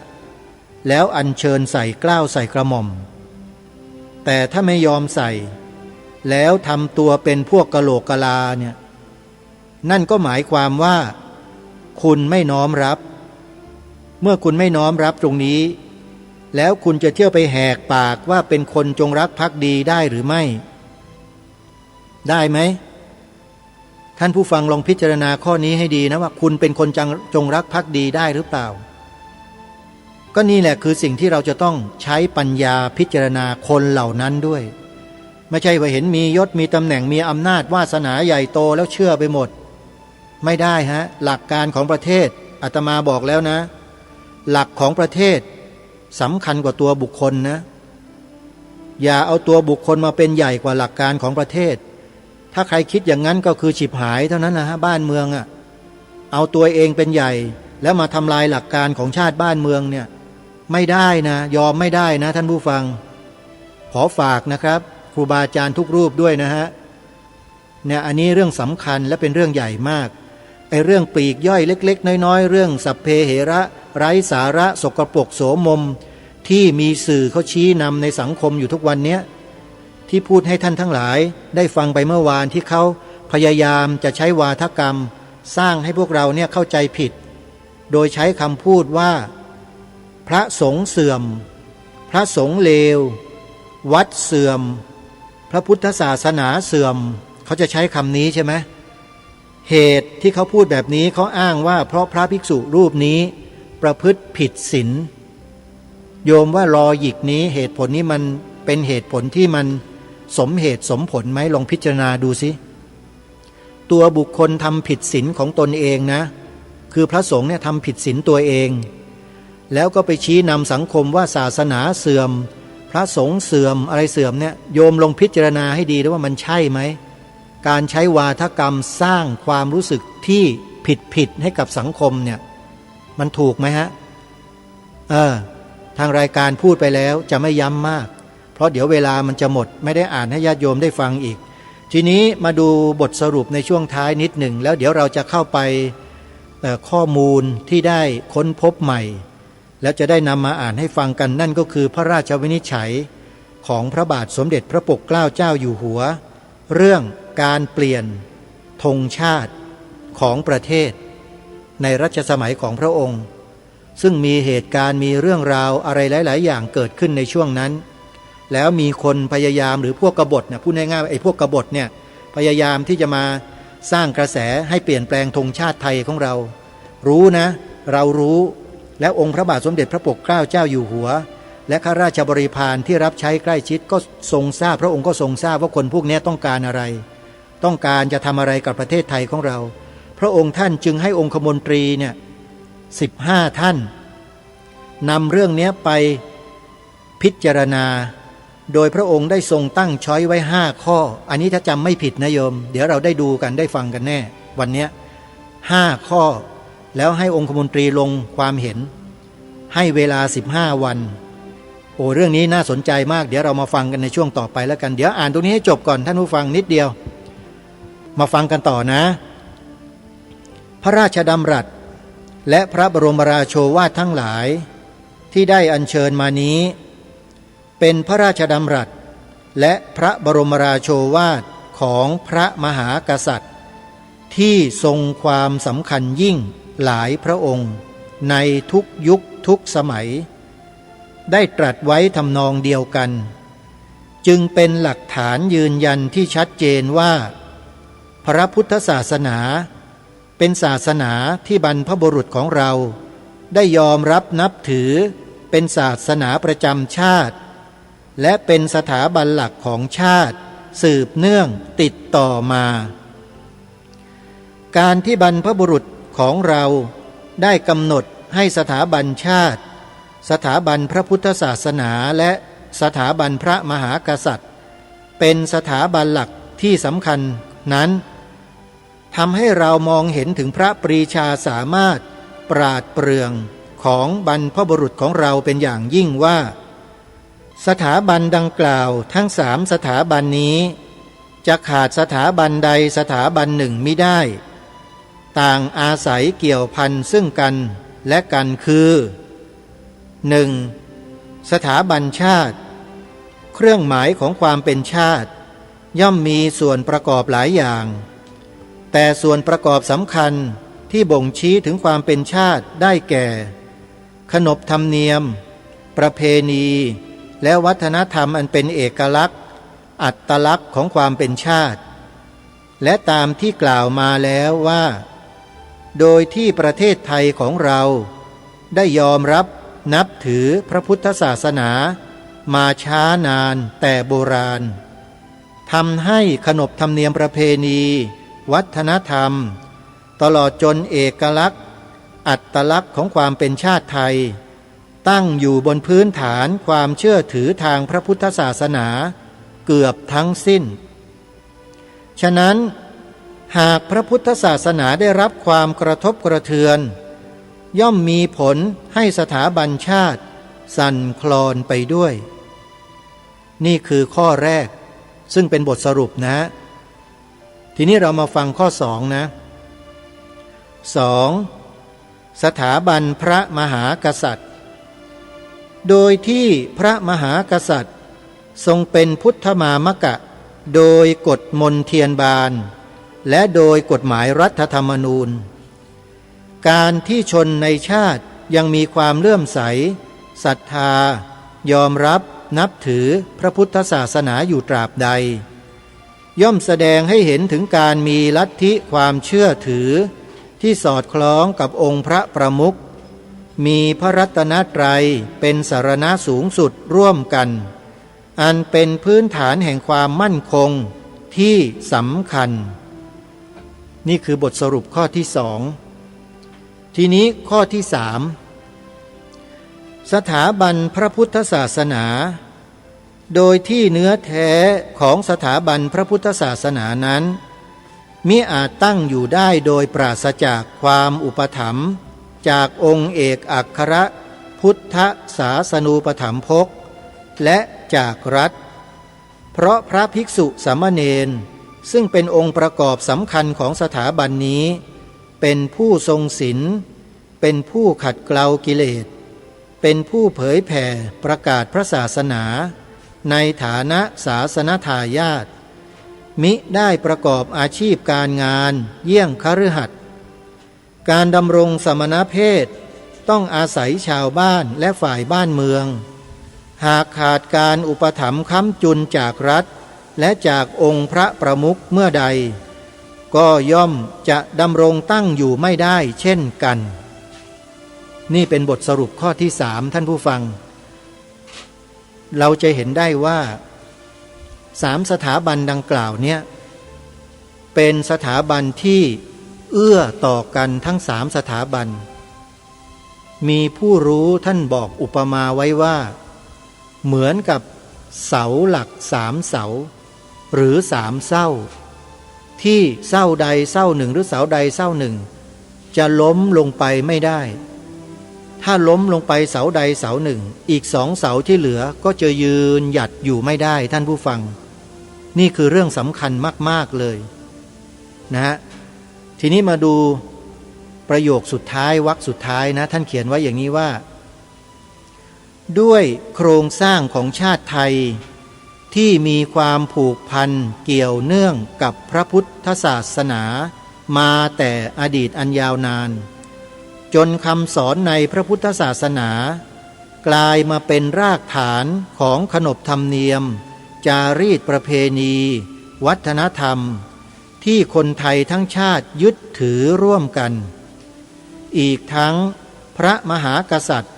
แล้วอัญเชิญใส่เกล้าใส่กระหม่อมแต่ถ้าไม่ยอมใส่แล้วทำตัวเป็นพวกกะโหลกกะลาเนี่ยนั่นก็หมายความว่าคุณไม่น้อมรับเมื่อคุณไม่น้อมรับตรงนี้แล้วคุณจะเที่ยวไปแหกปากว่าเป็นคนจงรักภักดีได้หรือไม่ได้ไหมท่านผู้ฟังลองพิจารณาข้อนี้ให้ดีนะว่าคุณเป็นคนจงรักภักดีได้หรือเปล่าก็นี่แหละคือสิ่งที่เราจะต้องใช้ปัญญาพิจารณาคนเหล่านั้นด้วยไม่ใช่ว่าเห็นมียศมีตำแหน่งมีอำนาจวาสนาใหญ่โตแล้วเชื่อไปหมดไม่ได้ฮะหลักการของประเทศอาตมาบอกแล้วนะหลักของประเทศสำคัญกว่าตัวบุคคลนะอย่าเอาตัวบุคคลมาเป็นใหญ่กว่าหลักการของประเทศถ้าใครคิดอย่างนั้นก็คือฉิบหายเท่านั้นนะฮะบ้านเมืองอ่ะเอาตัวเองเป็นใหญ่แล้วมาทำลายหลักการของชาติบ้านเมืองเนี่ยไม่ได้นะยอมไม่ได้นะท่านผู้ฟังขอฝากนะครับครูบาอาจารย์ทุกรูปด้วยนะฮะเนี่ยอันนี้เรื่องสำคัญและเป็นเรื่องใหญ่มากไอ้เรื่องปลีกย่อยเล็กๆน้อยๆเรื่องสัพเพเหระไร้สาระสกปรกโสมมที่มีสื่อเขาชี้นำในสังคมอยู่ทุกวันนี้ที่พูดให้ท่านทั้งหลายได้ฟังไปเมื่อวานที่เขาพยายามจะใช้วาทกรรม สร้างให้พวกเราเนี่ยเข้าใจผิดโดยใช้คำพูดว่าพระสงฆ์เสื่อมพระสงฆ์เลววัดเสื่อมพระพุทธศาสนาเสื่อมเขาจะใช้คำนี้ใช่ไหมเหตุที่เขาพูดแบบนี้เขาอ้างว่าเพราะพระภิกษุรูปนี้ประพฤติผิดศีลโยมว่ารอหยิกนี้เหตุผลนี้มันเป็นเหตุผลที่มันสมเหตุสมผลไหมลองพิจารณาดูสิตัวบุคคลทำผิดศีลของตนเองนะคือพระสงฆ์เนี่ยทำผิดศีลตัวเองแล้วก็ไปชี้นำสังคมว่าศาสนาเสื่อมพระสงฆ์เสื่อมอะไรเสื่อมเนี่ยโยมลงพิจารณาให้ดีด้วยว่ามันใช่ไหมการใช้วาทกรรมสร้างความรู้สึกที่ผิดให้กับสังคมเนี่ยมันถูกไหมฮะทางรายการพูดไปแล้วจะไม่ย้ำมากเพราะเดี๋ยวเวลามันจะหมดไม่ได้อ่านให้ญาติโยมได้ฟังอีกทีนี้มาดูบทสรุปในช่วงท้ายนิดหนึ่งแล้วเดี๋ยวเราจะเข้าไปข้อมูลที่ได้ค้นพบใหม่แล้วจะได้นำมาอ่านให้ฟังกันนั่นก็คือพระราชวินิจฉัยของพระบาทสมเด็จพระปกเกล้าเจ้าอยู่หัวเรื่องการเปลี่ยนธงชาติของประเทศในรัชสมัยของพระองค์ซึ่งมีเหตุการณ์มีเรื่องราวอะไรหลายๆอย่างเกิดขึ้นในช่วงนั้นแล้วมีคนพยายามหรือพวกกบฏเนี่ยพูดง่ายๆไอ้พวกกบฏเนี่ยพยายามที่จะมาสร้างกระแสให้เปลี่ยนแปลงธงชาติไทยของเรารู้นะเรารู้และองค์พระบาทสมเด็จพระปกเกล้าเจ้าอยู่หัวและข้าราชบริพารที่รับใช้ใกล้ชิดก็ทรงทราบพระองค์ก็ทรงทราบว่าคนพวกนี้ต้องการอะไรต้องการจะทำอะไรกับประเทศไทยของเราพระองค์ท่านจึงให้องคมนตรีเนี่ย15 ท่านนำเรื่องนี้ไปพิจารณาโดยพระองค์ได้ทรงตั้งช้อยไว้5 ข้ออันนี้ถ้าจำไม่ผิดนะโยมเดี๋ยวเราได้ดูกันได้ฟังกันแน่วันนี้5 ข้อแล้วให้องคมนตรีลงความเห็นให้เวลา15 วันโอ้เรื่องนี้น่าสนใจมากเดี๋ยวเรามาฟังกันในช่วงต่อไปแล้วกันเดี๋ยวอ่านตรงนี้ให้จบก่อนท่านผู้ฟังนิดเดียวมาฟังกันต่อนะพระราชดำรัสและพระบรมราโชวาททั้งหลายที่ได้อัญเชิญมานี้เป็นพระราชดำรัสและพระบรมราโชวาทของพระมหากษัตริย์ที่ทรงความสำคัญยิ่งหลายพระองค์ในทุกยุคทุกสมัยได้ตรัสไว้ทำนองเดียวกันจึงเป็นหลักฐานยืนยันที่ชัดเจนว่าพระพุทธศาสนาเป็นศาสนาที่บรรพบุรุษของเราได้ยอมรับนับถือเป็นศาสนาประจำชาติและเป็นสถาบันหลักของชาติสืบเนื่องติดต่อมาการที่บรรพบุรุษของเราได้กำหนดให้สถาบันชาติสถาบันพระพุทธศาสนาและสถาบันพระมหากษัตริย์เป็นสถาบันหลักที่สำคัญนั้นทำให้เรามองเห็นถึงพระปรีชาสามารถปราดเปรื่องของบรรพบุรุษของเราเป็นอย่างยิ่งว่าสถาบันดังกล่าวทั้ง3 สถาบันนี้จะขาดสถาบันใดสถาบันหนึ่งมิได้ต่างอาศัยเกี่ยวพันซึ่งกันและกันคือ 1. สถาบันชาติเครื่องหมายของความเป็นชาติย่อมมีส่วนประกอบหลายอย่างแต่ส่วนประกอบสำคัญที่บ่งชี้ถึงความเป็นชาติได้แก่ขนบธรรมเนียมประเพณีและวัฒนธรรมอันเป็นเอกลักษณ์อัตลักษณ์ของความเป็นชาติและตามที่กล่าวมาแล้วว่าโดยที่ประเทศไทยของเราได้ยอมรับนับถือพระพุทธศาสนามาช้านานแต่โบราณทำให้ขนบธรรมเนียมประเพณีวัฒนธรรมตลอดจนเอกลักษณ์อัตลักษณ์ของความเป็นชาติไทยตั้งอยู่บนพื้นฐานความเชื่อถือทางพระพุทธศาสนาเกือบทั้งสิ้นฉะนั้นหากพระพุทธศาสนาได้รับความกระทบกระเทือนย่อมมีผลให้สถาบันชาติสั่นคลอนไปด้วยนี่คือข้อแรกซึ่งเป็นบทสรุปนะทีนี้เรามาฟังข้อ2นะ 2. สถาบันพระมหากษัตริย์โดยที่พระมหากษัตริย์ ทรงเป็นพุทธมามกะโดยกฎมนเทียนบาน และโดยกฎหมายรัฐธรรมนูญการที่ชนในชาติยังมีความเลื่อมใสศรัทธายอมรับนับถือพระพุทธศาสนาอยู่ตราบใดย่อมแสดงให้เห็นถึงการมีลัทธิความเชื่อถือที่สอดคล้องกับองค์พระประมุขมีพระรัตนตรัยเป็นสรณะสูงสุดร่วมกันอันเป็นพื้นฐานแห่งความมั่นคงที่สำคัญนี่คือบทสรุปข้อที่สองทีนี้ข้อที่สามสถาบันพระพุทธศาสนาโดยที่เนื้อแท้ของสถาบันพระพุทธศาสนานั้นมิอาจตั้งอยู่ได้โดยปราศจากความอุปถัมภ์จากองค์เอกอัครพุทธศาสนูปถัมภกและจากรัฐเพราะพระภิกษุสามเณรซึ่งเป็นองค์ประกอบสำคัญของสถาบันนี้เป็นผู้ทรงศีลเป็นผู้ขัดเกลากิเลสเป็นผู้เผยแผ่ประกาศพระศาสนาในฐานะศาสนทายาทมิได้ประกอบอาชีพการงานเยี่ยงคฤหัสถ์การดำรงสมณเพศต้องอาศัยชาวบ้านและฝ่ายบ้านเมืองหากขาดการอุปถัมภ์ค้ำจุนจากรัฐและจากองค์พระประมุขเมื่อใดก็ย่อมจะดำรงตั้งอยู่ไม่ได้เช่นกันนี่เป็นบทสรุปข้อที่สามท่านผู้ฟังเราจะเห็นได้ว่าสามสถาบันดังกล่าวเนี่ยเป็นสถาบันที่เอื้อต่อกันทั้งสามสถาบันมีผู้รู้ท่านบอกอุปมาไว้ว่าเหมือนกับเสาหลักสามเสาหรือสามเสาที่เสาใดเสาหนึ่งหรือเสาใดเสาหนึ่งจะล้มลงไปไม่ได้ถ้าล้มลงไปเสาใดเสาหนึ่งอีกสองเสาที่เหลือก็จะยืนหยัดอยู่ไม่ได้ท่านผู้ฟังนี่คือเรื่องสำคัญมากๆเลยนะฮะทีนี้มาดูประโยคสุดท้ายวรรคสุดท้ายนะท่านเขียนไว้อย่างนี้ว่าด้วยโครงสร้างของชาติไทยที่มีความผูกพันเกี่ยวเนื่องกับพระพุทธศาสนามาแต่อดีตอันยาวนานจนคำสอนในพระพุทธศาสนากลายมาเป็นรากฐานของขนบธรรมเนียมจารีตประเพณีวัฒนธรรมที่คนไทยทั้งชาติยึดถือร่วมกันอีกทั้งพระมหากษัตริย์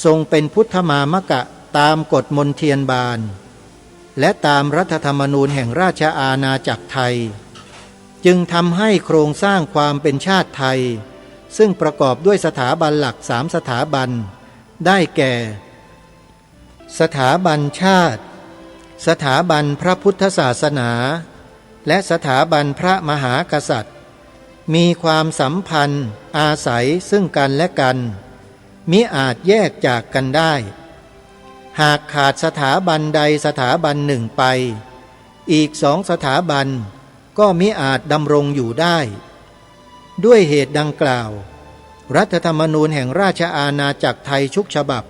ทรงเป็นพุทธมามกะตามกฎมนเทียนบานและตามรัฐธรรมนูญแห่งราชอาณาจักรไทยจึงทำให้โครงสร้างความเป็นชาติไทยซึ่งประกอบด้วยสถาบันหลักสามสถาบันได้แก่สถาบันชาติสถาบันพระพุทธศาสนาและสถาบันพระมหากษัตริย์มีความสัมพันธ์อาศัยซึ่งกันและกันมิอาจแยกจากกันได้หากขาดสถาบันใดสถาบันหนึ่งไปอีกสองสถาบันก็มิอาจดำรงอยู่ได้ด้วยเหตุดังกล่าวรัฐธรรมนูญแห่งราชอาณาจักรไทยทุกฉบับ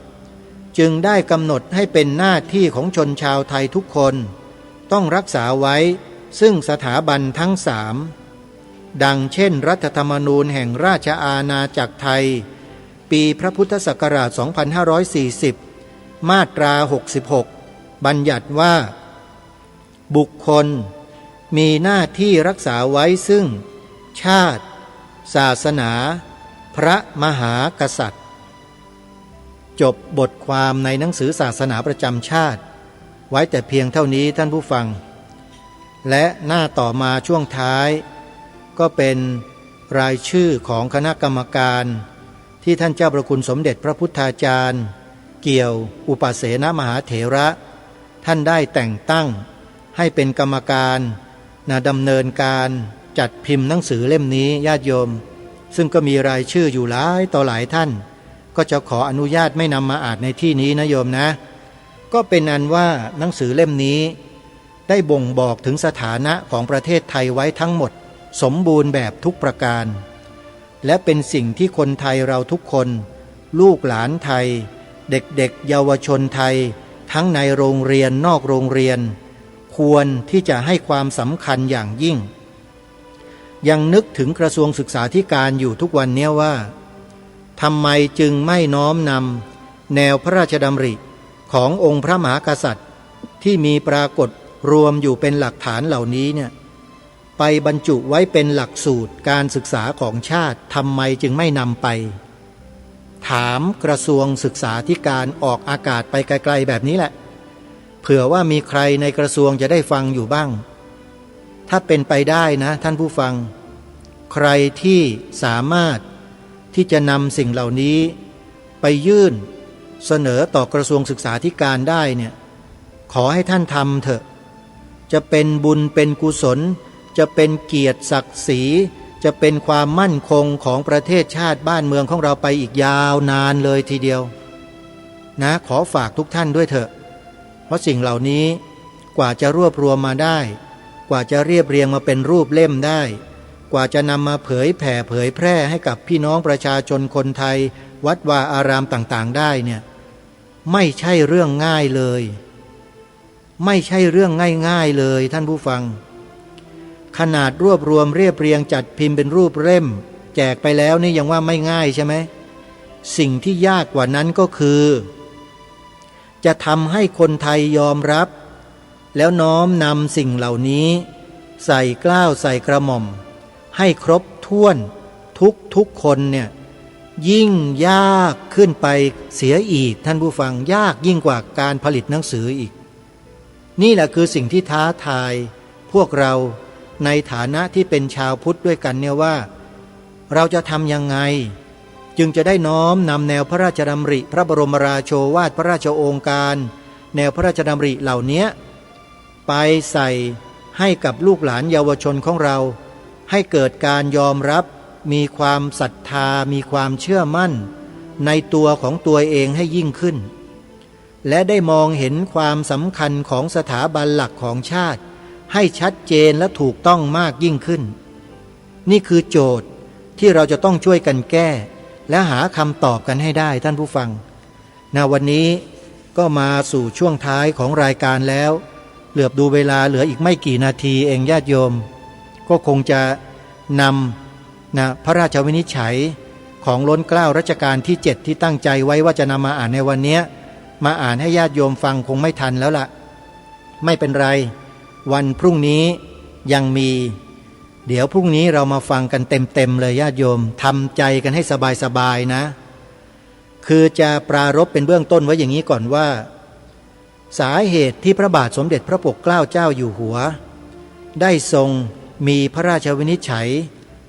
จึงได้กำหนดให้เป็นหน้าที่ของชนชาวไทยทุกคนต้องรักษาไว้ซึ่งสถาบันทั้งสามดังเช่นรัฐธรรมนูญแห่งราชอาณาจักรไทยปีพระพุทธศักราช 2540 มาตรา 66 บัญญัติว่าบุคคลมีหน้าที่รักษาไว้ซึ่งชาติศาสนาพระมหากษัตริย์จบบทความในหนังสือศาสนาประจำชาติไว้แต่เพียงเท่านี้ท่านผู้ฟังและหน้าต่อมาช่วงท้ายก็เป็นรายชื่อของคณะกรรมการที่ท่านเจ้าประคุณสมเด็จพระพุทธาจารย์เกี่ยวอุปเสนมหาเถระท่านได้แต่งตั้งให้เป็นกรรมการดำเนินการจัดพิมพ์หนังสือเล่มนี้ญาติโยมซึ่งก็มีรายชื่ออยู่หลายต่อหลายท่านก็จะขออนุญาตไม่นำมาอ่านในที่นี้นะโยมนะก็เป็นอันว่าหนังสือเล่มนี้ได้บ่งบอกถึงสถานะของประเทศไทยไว้ทั้งหมดสมบูรณ์แบบทุกประการและเป็นสิ่งที่คนไทยเราทุกคนลูกหลานไทยเด็กๆเยาวชนไทยทั้งในโรงเรียนนอกโรงเรียนควรที่จะให้ความสำคัญอย่างยิ่ง ยังนึกถึงกระทรวงศึกษาธิการอยู่ทุกวันนี้ว่าทำไมจึงไม่น้อมนำแนวพระราชดำริขององค์พระมหากษัตริย์ที่มีปรากฏรวมอยู่เป็นหลักฐานเหล่านี้เนี่ยไปบรรจุไว้เป็นหลักสูตรการศึกษาของชาติทำไมจึงไม่นำไปถามกระทรวงศึกษาธิการออกอากาศไปไกลๆแบบนี้แหละเผื่อว่ามีใครในกระทรวงจะได้ฟังอยู่บ้างถ้าเป็นไปได้นะท่านผู้ฟังใครที่สามารถที่จะนำสิ่งเหล่านี้ไปยื่นเสนอต่อกระทรวงศึกษาธิการได้เนี่ยขอให้ท่านทำเถอะจะเป็นบุญเป็นกุศลจะเป็นเกียรติศักดิ์ศรีจะเป็นความมั่นคงของประเทศชาติบ้านเมืองของเราไปอีกยาวนานเลยทีเดียวนะขอฝากทุกท่านด้วยเถอะเพราะสิ่งเหล่านี้กว่าจะรวบรวมมาได้กว่าจะเรียบเรียงมาเป็นรูปเล่มได้กว่าจะนำมาเผยแพร่ให้กับพี่น้องประชาชนคนไทยวัดวาอารามต่างๆได้เนี่ยไม่ใช่เรื่องง่ายเลยไม่ใช่เรื่องง่ายๆเลยท่านผู้ฟังขนาดรวบรวมเรียบเรียงจัดพิมพ์เป็นรูปเล่มแจกไปแล้วนี่ยังว่าไม่ง่ายใช่ไหมสิ่งที่ยากกว่านั้นก็คือจะทำให้คนไทยยอมรับแล้วน้อมนำสิ่งเหล่านี้ใส่เกล้าใส่กระหม่อมให้ครบถ้วนทุกคนเนี่ยยิ่งยากขึ้นไปเสียอีกท่านผู้ฟังยากยิ่งกว่าการผลิตหนังสืออีกนี่แหละคือสิ่งที่ท้าทายพวกเราในฐานะที่เป็นชาวพุทธด้วยกันเนี่ยว่าเราจะทำยังไงจึงจะได้น้อมนำแนวพระราชดำริพระบรมราโชวาทพระราชโองการแนวพระราชดำริเหล่านี้ไปใส่ให้กับลูกหลานเยาวชนของเราให้เกิดการยอมรับมีความศรัทธามีความเชื่อมั่นในตัวของตัวเองให้ยิ่งขึ้นและได้มองเห็นความสำคัญของสถาบันหลักของชาติให้ชัดเจนและถูกต้องมากยิ่งขึ้นนี่คือโจทย์ที่เราจะต้องช่วยกันแก้และหาคำตอบกันให้ได้ท่านผู้ฟังวันนี้ก็มาสู่ช่วงท้ายของรายการแล้วเหลือบดูเวลาเหลืออีกไม่กี่นาทีเองญาติโยมก็คงจะนำพระราชวินิจฉัยของล้นเกล้ารัชกาลที่ 7ที่ตั้งใจไว้ว่าจะนำมาอ่านในวันนี้มาอ่านให้ญาติโยมฟังคงไม่ทันแล้วล่ะไม่เป็นไรวันพรุ่งนี้ยังมีเดี๋ยวพรุ่งนี้เรามาฟังกันเต็มเลยญาติโยมทำใจกันให้สบายๆนะคือจะปรารภเป็นเบื้องต้นไว้อย่างนี้ก่อนว่าสาเหตุที่พระบาทสมเด็จพระปกเกล้าเจ้าอยู่หัวได้ทรงมีพระราชวินิจฉัย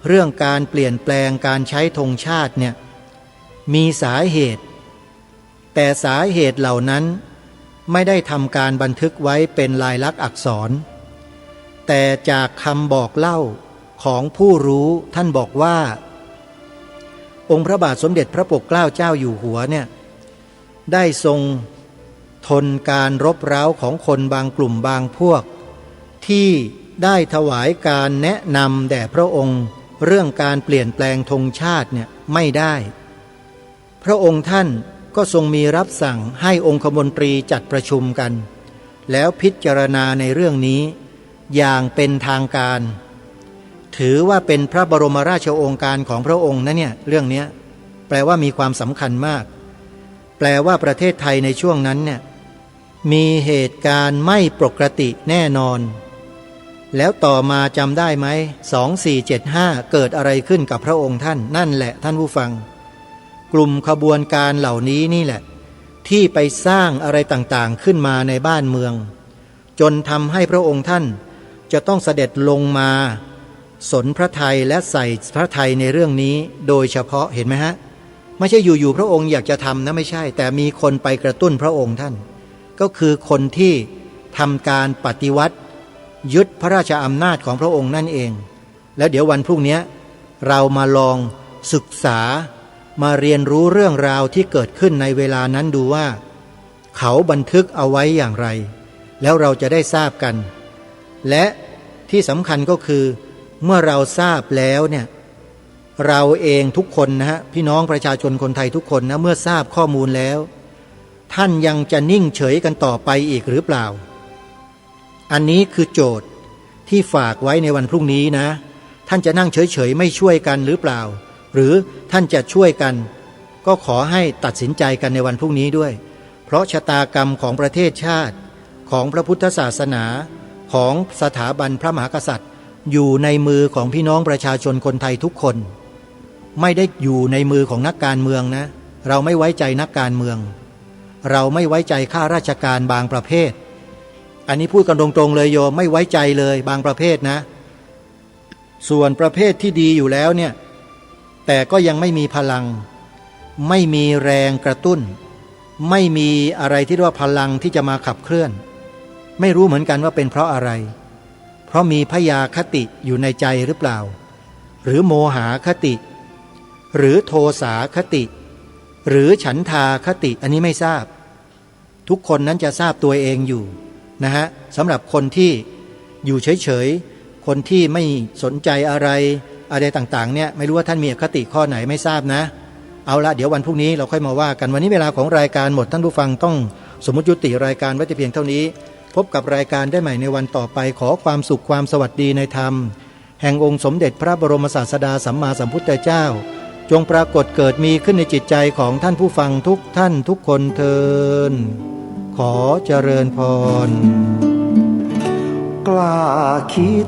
เรื่องการเปลี่ยนแปลงการใช้ธงชาติเนี่ยมีสาเหตุแต่สาเหตุเหล่านั้นไม่ได้ทำการบันทึกไว้เป็นลายลักษณ์อักษรแต่จากคำบอกเล่าของผู้รู้ท่านบอกว่าองค์พระบาทสมเด็จพระปกเกล้าเจ้าอยู่หัวเนี่ยได้ทรงทนการรบเร้าของคนบางกลุ่มบางพวกที่ได้ถวายการแนะนำแด่พระองค์เรื่องการเปลี่ยนแปลงธงชาติเนี่ยไม่ได้พระองค์ท่านก็ทรงมีรับสั่งให้องคมนตรีจัดประชุมกันแล้วพิจารณาในเรื่องนี้อย่างเป็นทางการถือว่าเป็นพระบรมราชโองการของพระองค์นะเนี่ยเรื่องนี้แปลว่ามีความสำคัญมากแปลว่าประเทศไทยในช่วงนั้นเนี่ยมีเหตุการณ์ไม่ปกติแน่นอนแล้วต่อมาจำได้ไหม2475เกิดอะไรขึ้นกับพระองค์ท่านนั่นแหละท่านผู้ฟังกลุ่มขบวนการเหล่านี้นี่แหละที่ไปสร้างอะไรต่างๆขึ้นมาในบ้านเมืองจนทำให้พระองค์ท่านจะต้องเสด็จลงมาสนพระทัยและใส่พระทัยในเรื่องนี้โดยเฉพาะเห็นไหมฮะไม่ใช่อยู่ๆพระองค์อยากจะทำนะไม่ใช่แต่มีคนไปกระตุ้นพระองค์ท่านก็คือคนที่ทำการปฏิวัติยึดพระราชอำนาจของพระองค์นั่นเองแล้วเดี๋ยววันพรุ่งนี้เรามาลองศึกษามาเรียนรู้เรื่องราวที่เกิดขึ้นในเวลานั้นดูว่าเขาบันทึกเอาไว้อย่างไรแล้วเราจะได้ทราบกันและที่สำคัญก็คือเมื่อเราทราบแล้วเนี่ยเราเองทุกคนนะฮะพี่น้องประชาชนคนไทยทุกคนนะเมื่อทราบข้อมูลแล้วท่านยังจะนิ่งเฉยกันต่อไปอีกหรือเปล่าอันนี้คือโจทย์ที่ฝากไว้ในวันพรุ่งนี้นะ ท่านจะนั่งเฉยๆไม่ช่วยกันหรือเปล่าหรือท่านจะช่วยกันก็ขอให้ตัดสินใจกันในวันพรุ่งนี้ด้วยเพราะชะตากรรมของประเทศชาติของพระพุทธศาสนาของสถาบันพระมหากษัตริย์อยู่ในมือของพี่น้องประชาชนคนไทยทุกคนไม่ได้อยู่ในมือของนักการเมืองนะเราไม่ไว้ใจนักการเมืองเราไม่ไว้ใจข้าราชการบางประเภทอันนี้พูดกันตรงๆเลยโยมไม่ไว้ใจเลยบางประเภทนะส่วนประเภทที่ดีอยู่แล้วเนี่ยแต่ก็ยังไม่มีพลังไม่มีแรงกระตุ้นไม่มีอะไรที่เรียกว่าพลังที่จะมาขับเคลื่อนไม่รู้เหมือนกันว่าเป็นเพราะอะไรเพราะมีพยาคติอยู่ในใจหรือเปล่าหรือโมหคติหรือโทสาคติหรือฉันทาคติอันนี้ไม่ทราบทุกคนนั้นจะทราบตัวเองอยู่นะฮะสำหรับคนที่อยู่เฉยๆคนที่ไม่สนใจอะไรต่างๆเนี่ยไม่รู้ว่าท่านมีอคติข้อไหนไม่ทราบนะเอาละเดี๋ยววันพรุ่งนี้เราค่อยมาว่ากันวันนี้เวลาของรายการหมดท่านผู้ฟังต้องสมมุติยุติรายการไว้แต่เพียงเท่านี้พบกับรายการได้ใหม่ในวันต่อไปขอความสุขความสวัสดีในธรรมแห่งองค์สมเด็จพระบรมศาสดาสัมมาสัมพุทธเจ้าจงปรากฏเกิดมีขึ้นในจิตใจของท่านผู้ฟังทุกท่านทุกคนเทินขอเจริญพรกล้าคิด